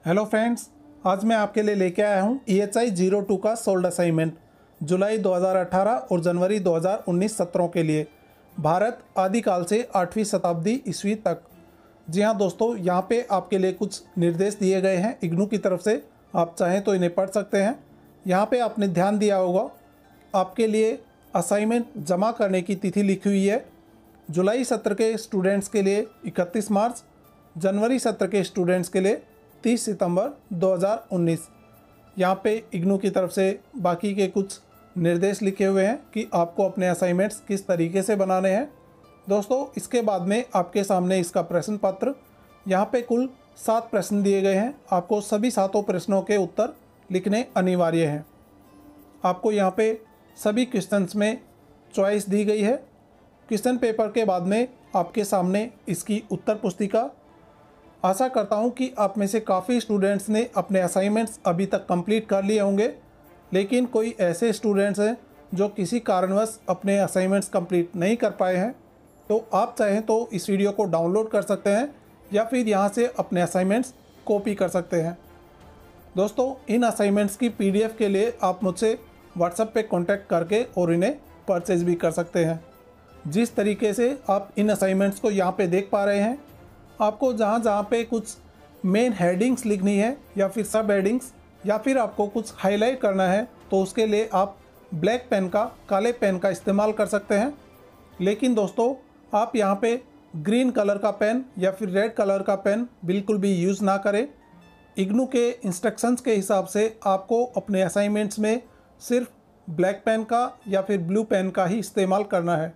Hello friends, आज मैं आपके लिए लेके आया हूँ EHI 02 का सोल्ड असाइनमेंट जुलाई 2018 और जनवरी 2019 सत्रों के लिए भारत आदिकाल से 8वीं शताब्दी ईस्वी तक। जी हाँ दोस्तों, यहाँ पे आपके लिए कुछ निर्देश दिए गए हैं इग्नू की तरफ से। आप चाहें तो इन्हें पढ़ सकते हैं। यहाँ पे आपने ध्यान दिया होगा, आपके लिए असाइनमेंट जमा करने की तिथि लिखी हुई है। जुलाई सत्र के स्टूडेंट्स के लिए 31 मार्च, जनवरी सत्र के स्टूडेंट्स के लिए 30 सितंबर 2019। यहाँ पे इग्नू की तरफ से बाकी के कुछ निर्देश लिखे हुए हैं कि आपको अपने असाइनमेंट्स किस तरीके से बनाने हैं। दोस्तों, इसके बाद में आपके सामने इसका प्रश्न पत्र, यहाँ पे कुल 7 प्रश्न दिए गए हैं। आपको सभी 7 प्रश्नों के उत्तर लिखने अनिवार्य हैं। आपको यहाँ पे सभी क्वेश्चंस में चॉइस दी गई है। क्वेश्चन पेपर के बाद में आपके सामने इसकी उत्तर पुस्तिका। आशा करता हूँ कि आप में से काफ़ी स्टूडेंट्स ने अपने असाइनमेंट्स अभी तक कंप्लीट कर लिए होंगे, लेकिन कोई ऐसे स्टूडेंट्स हैं जो किसी कारणवश अपने असाइनमेंट्स कंप्लीट नहीं कर पाए हैं। तो आप चाहें तो इस वीडियो को डाउनलोड कर सकते हैं या फिर यहाँ से अपने असाइनमेंट्स कॉपी कर सकते हैं। दोस्तों, इन असाइनमेंट्स की PDF के लिए आप मुझसे व्हाट्सएप पे कांटेक्ट करके और इन्हें परचेज भी कर सकते हैं। जिस तरीके से आप इन असाइनमेंट्स को यहाँ पे देख पा रहे हैं, आपको जहाँ जहाँ पे कुछ मेन हेडिंग्स लिखनी है या फिर सब हेडिंग्स या फिर आपको कुछ हाईलाइट करना है, तो उसके लिए आप ब्लैक पेन का, काले पेन का इस्तेमाल कर सकते हैं। लेकिन दोस्तों, आप यहाँ पे ग्रीन कलर का पेन या फिर रेड कलर का पेन बिल्कुल भी यूज़ ना करें। इग्नू के इंस्ट्रक्शंस के हिसाब से आपको अपने असाइनमेंट्स में सिर्फ ब्लैक पेन का या फिर ब्लू पेन का ही इस्तेमाल करना है।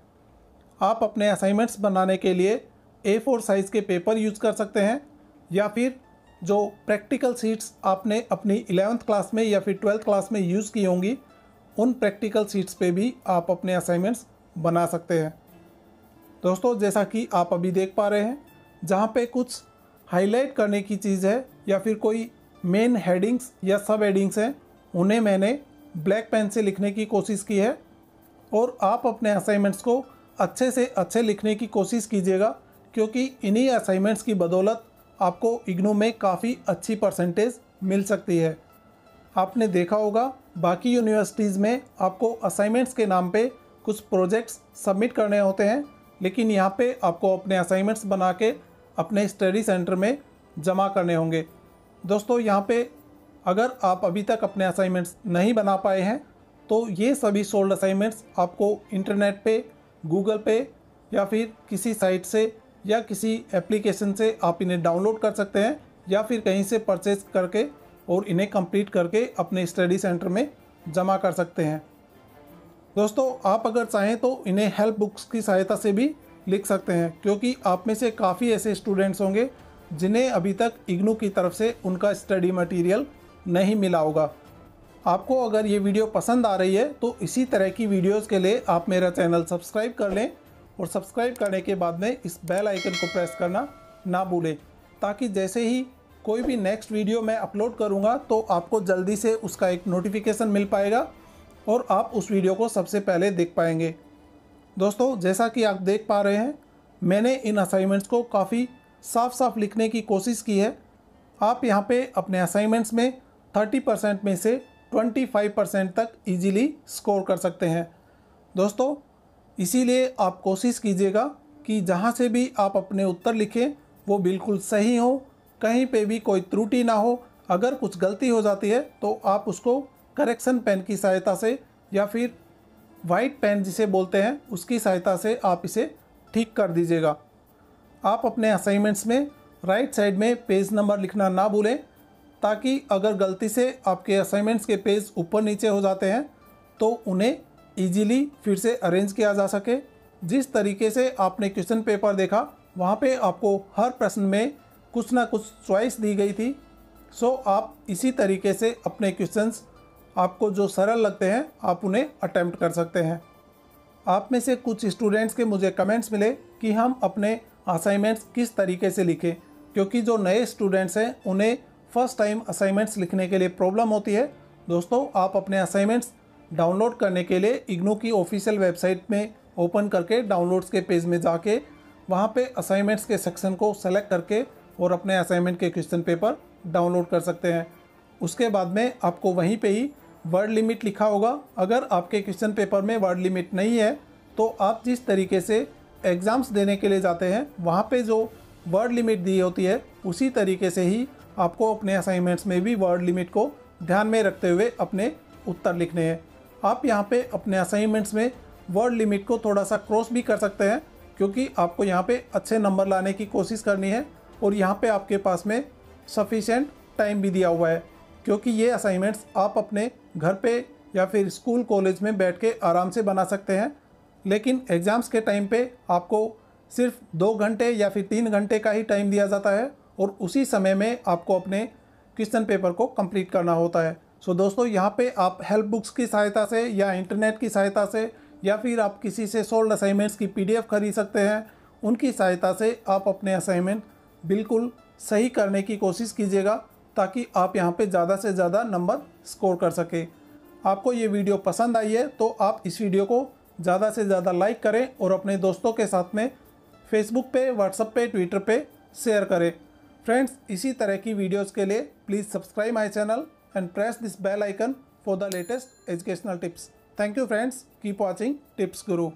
आप अपने असाइनमेंट्स बनाने के लिए A4 साइज़ के पेपर यूज़ कर सकते हैं या फिर जो प्रैक्टिकल शीट्स आपने अपनी 11th क्लास में या फिर 12th क्लास में यूज़ की होंगी, उन प्रैक्टिकल शीट्स पे भी आप अपने असाइनमेंट्स बना सकते हैं। दोस्तों, जैसा कि आप अभी देख पा रहे हैं, जहाँ पे कुछ हाईलाइट करने की चीज़ है या फिर कोई मेन हेडिंग्स या सब हेडिंग्स हैं, उन्हें मैंने ब्लैक पेन से लिखने की कोशिश की है। और आप अपने असाइनमेंट्स को अच्छे से अच्छे लिखने की कोशिश कीजिएगा, क्योंकि इन्हीं असाइनमेंट्स की बदौलत आपको इग्नू में काफ़ी अच्छी परसेंटेज मिल सकती है। आपने देखा होगा, बाकी यूनिवर्सिटीज़ में आपको असाइनमेंट्स के नाम पे कुछ प्रोजेक्ट्स सबमिट करने होते हैं, लेकिन यहाँ पे आपको अपने असाइनमेंट्स बना के अपने स्टडी सेंटर में जमा करने होंगे। दोस्तों, यहाँ पे अगर आप अभी तक अपने असाइनमेंट्स नहीं बना पाए हैं, तो ये सभी सोल्ड असाइनमेंट्स आपको इंटरनेट पे, गूगल पे या फिर किसी साइट से या किसी एप्लीकेशन से आप इन्हें डाउनलोड कर सकते हैं या फिर कहीं से परचेज करके और इन्हें कंप्लीट करके अपने स्टडी सेंटर में जमा कर सकते हैं। दोस्तों, आप अगर चाहें तो इन्हें हेल्प बुक्स की सहायता से भी लिख सकते हैं, क्योंकि आप में से काफ़ी ऐसे स्टूडेंट्स होंगे जिन्हें अभी तक इग्नू की तरफ से उनका स्टडी मटेरियल नहीं मिला होगा। आपको अगर ये वीडियो पसंद आ रही है तो इसी तरह की वीडियोज़ के लिए आप मेरा चैनल सब्सक्राइब कर लें और सब्सक्राइब करने के बाद में इस बेल आइकन को प्रेस करना ना भूलें, ताकि जैसे ही कोई भी नेक्स्ट वीडियो मैं अपलोड करूंगा तो आपको जल्दी से उसका एक नोटिफिकेशन मिल पाएगा और आप उस वीडियो को सबसे पहले देख पाएंगे। दोस्तों, जैसा कि आप देख पा रहे हैं, मैंने इन असाइनमेंट्स को काफ़ी साफ साफ लिखने की कोशिश की है। आप यहाँ पे अपने असाइनमेंट्स में 30% में से 25% तक ईजीली स्कोर कर सकते हैं। दोस्तों, इसीलिए आप कोशिश कीजिएगा कि जहाँ से भी आप अपने उत्तर लिखें वो बिल्कुल सही हो, कहीं पे भी कोई त्रुटि ना हो। अगर कुछ गलती हो जाती है तो आप उसको करेक्शन पेन की सहायता से या फिर वाइट पेन जिसे बोलते हैं, उसकी सहायता से आप इसे ठीक कर दीजिएगा। आप अपने असाइनमेंट्स में राइट साइड में पेज नंबर लिखना ना भूलें, ताकि अगर गलती से आपके असाइनमेंट्स के पेज ऊपर नीचे हो जाते हैं तो उन्हें ईजीली फिर से अरेंज किया जा सके। जिस तरीके से आपने क्वेश्चन पेपर देखा, वहाँ पे आपको हर प्रश्न में कुछ ना कुछ चॉइस दी गई थी। सो आप इसी तरीके से अपने क्वेश्चंस, आपको जो सरल लगते हैं, आप उन्हें अटेम्प्ट कर सकते हैं। आप में से कुछ स्टूडेंट्स के मुझे कमेंट्स मिले कि हम अपने असाइनमेंट्स किस तरीके से लिखें, क्योंकि जो नए स्टूडेंट्स हैं उन्हें फर्स्ट टाइम असाइनमेंट्स लिखने के लिए प्रॉब्लम होती है। दोस्तों, आप अपने असाइनमेंट्स डाउनलोड करने के लिए इग्नू की ऑफिशियल वेबसाइट में ओपन करके डाउनलोड्स के पेज में जाके वहाँ पे असाइनमेंट्स के सेक्शन को सेलेक्ट करके और अपने असाइनमेंट के क्वेश्चन पेपर डाउनलोड कर सकते हैं। उसके बाद में आपको वहीं पे ही वर्ड लिमिट लिखा होगा। अगर आपके क्वेश्चन पेपर में वर्ड लिमिट नहीं है तो आप जिस तरीके से एग्ज़ाम्स देने के लिए जाते हैं वहाँ पे जो वर्ड लिमिट दी होती है उसी तरीके से ही आपको अपने असाइनमेंट्स में भी वर्ड लिमिट को ध्यान में रखते हुए अपने उत्तर लिखने हैं। आप यहाँ पे अपने असाइनमेंट्स में वर्ड लिमिट को थोड़ा सा क्रॉस भी कर सकते हैं, क्योंकि आपको यहाँ पे अच्छे नंबर लाने की कोशिश करनी है और यहाँ पे आपके पास में सफिशेंट टाइम भी दिया हुआ है, क्योंकि ये असाइनमेंट्स आप अपने घर पे या फिर स्कूल कॉलेज में बैठ के आराम से बना सकते हैं। लेकिन एग्ज़ाम्स के टाइम पे आपको सिर्फ 2 घंटे या फिर 3 घंटे का ही टाइम दिया जाता है और उसी समय में आपको अपने क्वेश्चन पेपर को कंप्लीट करना होता है। सो दोस्तों, यहाँ पे आप हेल्प बुक्स की सहायता से या इंटरनेट की सहायता से या फिर आप किसी से सोल्ड असाइनमेंट्स की PDF खरीद सकते हैं। उनकी सहायता से आप अपने असाइनमेंट बिल्कुल सही करने की कोशिश कीजिएगा, ताकि आप यहाँ पे ज़्यादा से ज़्यादा नंबर स्कोर कर सके। आपको ये वीडियो पसंद आई है तो आप इस वीडियो को ज़्यादा से ज़्यादा लाइक करें और अपने दोस्तों के साथ में फेसबुक पे, व्हाट्सएप पे, ट्विटर पे शेयर करें। फ्रेंड्स, इसी तरह की वीडियोस के लिए please subscribe my channel and press this bell icon for the latest educational tips. Thank you friends, keep watching tips Guru.